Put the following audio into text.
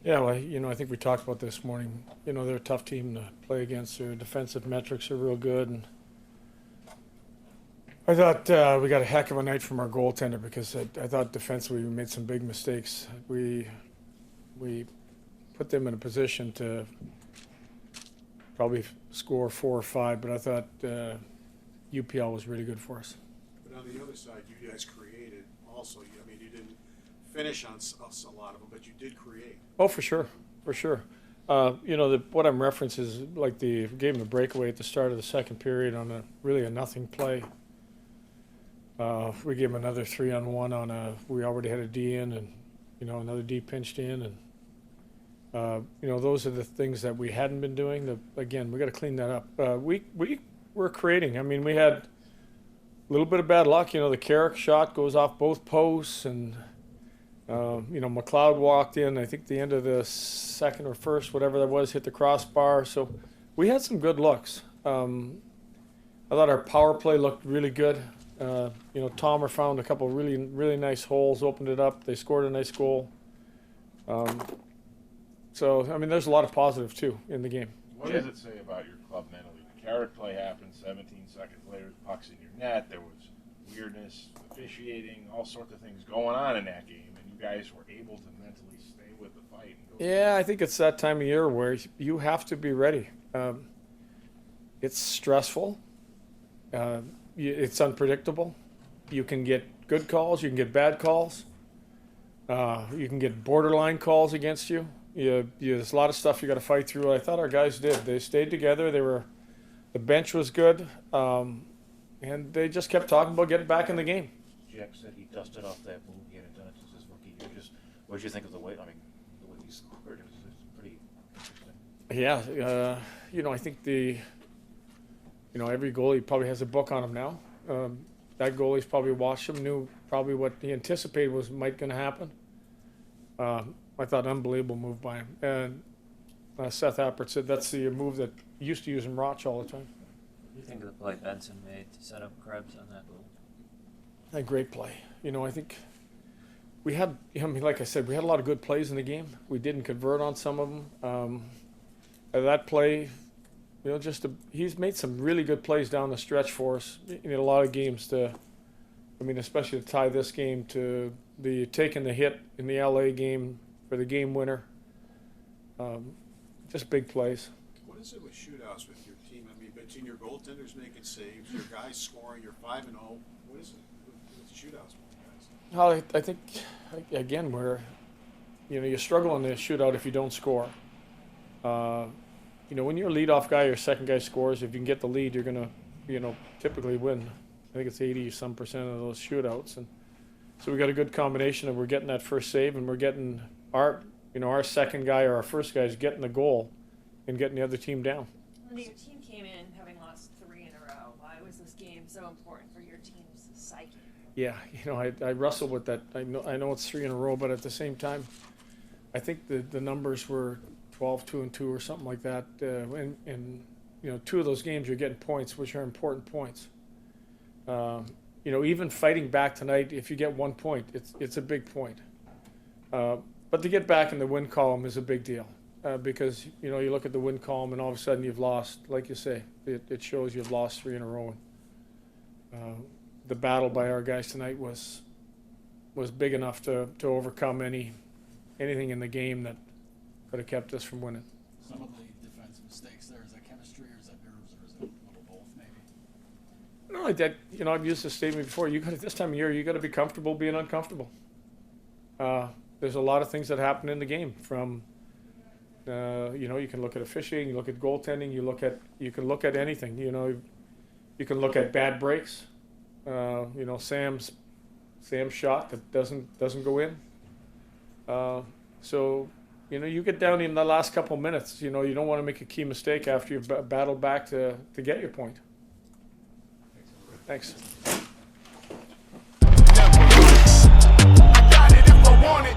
Yeah, well, I think we talked about this morning. They're a tough team to play against. Their defensive metrics are real good, and I thought we got a heck of a night from our goaltender because I thought defensively we made some big mistakes. We put them in a position to probably score 4 or 5, but I thought UPL was really good for us. But on the other side, you guys created also. You didn't finish on a lot of them, but you did create. Oh, for sure, for sure. What I'm referencing is like the gave them a breakaway at the start of the second period on a nothing play. We gave them another 3-on-1 on we already had a D in, and another D pinched in, and those are the things that we hadn't been doing. Again, we got to clean that up. We were creating. I mean, we had a little bit of bad luck. The Carrick shot goes off both posts, and McLeod walked in. I think the end of the second or first, whatever that was, hit the crossbar. So we had some good looks. I thought our power play looked really good. Tomer found a couple really, really nice holes, opened it up. They scored a nice goal. There's a lot of positive, too, in the game. What does it say about your club mentally? The Carrick play happened, 17 seconds later, the puck's in your net. There was weirdness, officiating, all sorts of things going on in that game, and you guys were able to mentally stay with the fight. And go I think it's that time of year where you have to be ready. It's stressful. It's unpredictable. You can get good calls. You can get bad calls. You can get borderline calls against you. There's a lot of stuff you got to fight through. I thought our guys did. They stayed together. The bench was good, and they just kept talking about getting back in the game. Jack said he dusted off that move. He hadn't done it since his rookie year. What did you think of the way? The way he scored, it was pretty interesting. Yeah, I think every goalie probably has a book on him now. That goalie's probably watched him, knew probably what he anticipated might going to happen. I thought unbelievable move by him. And Seth Appert said that's the move that used to use in Roch all the time. What do you think of the play Benson made to set up Krebs on that goal? A great play. I think we had, like I said, we had a lot of good plays in the game. We didn't convert on some of them. That play, he's made some really good plays down the stretch for us in a lot of games especially to tie this game to taking the hit in the LA game for the game winner. Just big plays. What is it with shootouts with your team? Between your goaltenders making saves, your guys scoring, you're 5-0. What is it with shootouts with you guys? Well, I think, again, you struggle in the shootout if you don't score. When you're a leadoff guy, your second guy scores. If you can get the lead, you're going to, typically win. I think it's 80-some% of those shootouts. And so we got a good combination of we're getting that first save and we're getting our second guy or our first guy is getting the goal and getting the other team down. Lindy, your team came in having lost 3 in a row. Why was this game so important for your team's psyche? Yeah, I wrestle with that. I know it's 3 in a row, but at the same time, I think the numbers were 12-2-2 or something like that. And 2 of those games you're getting points, which are important points. Even fighting back tonight, if you get 1 point, it's a big point. But to get back in the win column is a big deal because you look at the win column and all of a sudden you've lost. Like you say, it shows you've lost 3 in a row. The battle by our guys tonight was big enough to overcome anything in the game that could have kept us from winning. Some of the defensive mistakes there, is that chemistry or is that nerves or is it a little both maybe? No, I've used this statement before. This time of year, you got to be comfortable being uncomfortable. There's a lot of things that happen in the game. From you can look at officiating, you look at goaltending, you can look at anything. You can look at bad breaks. Sam's shot that doesn't go in. So you get down in the last couple minutes. You don't want to make a key mistake after you've battled back to get your point. Thanks. I got it if I want it.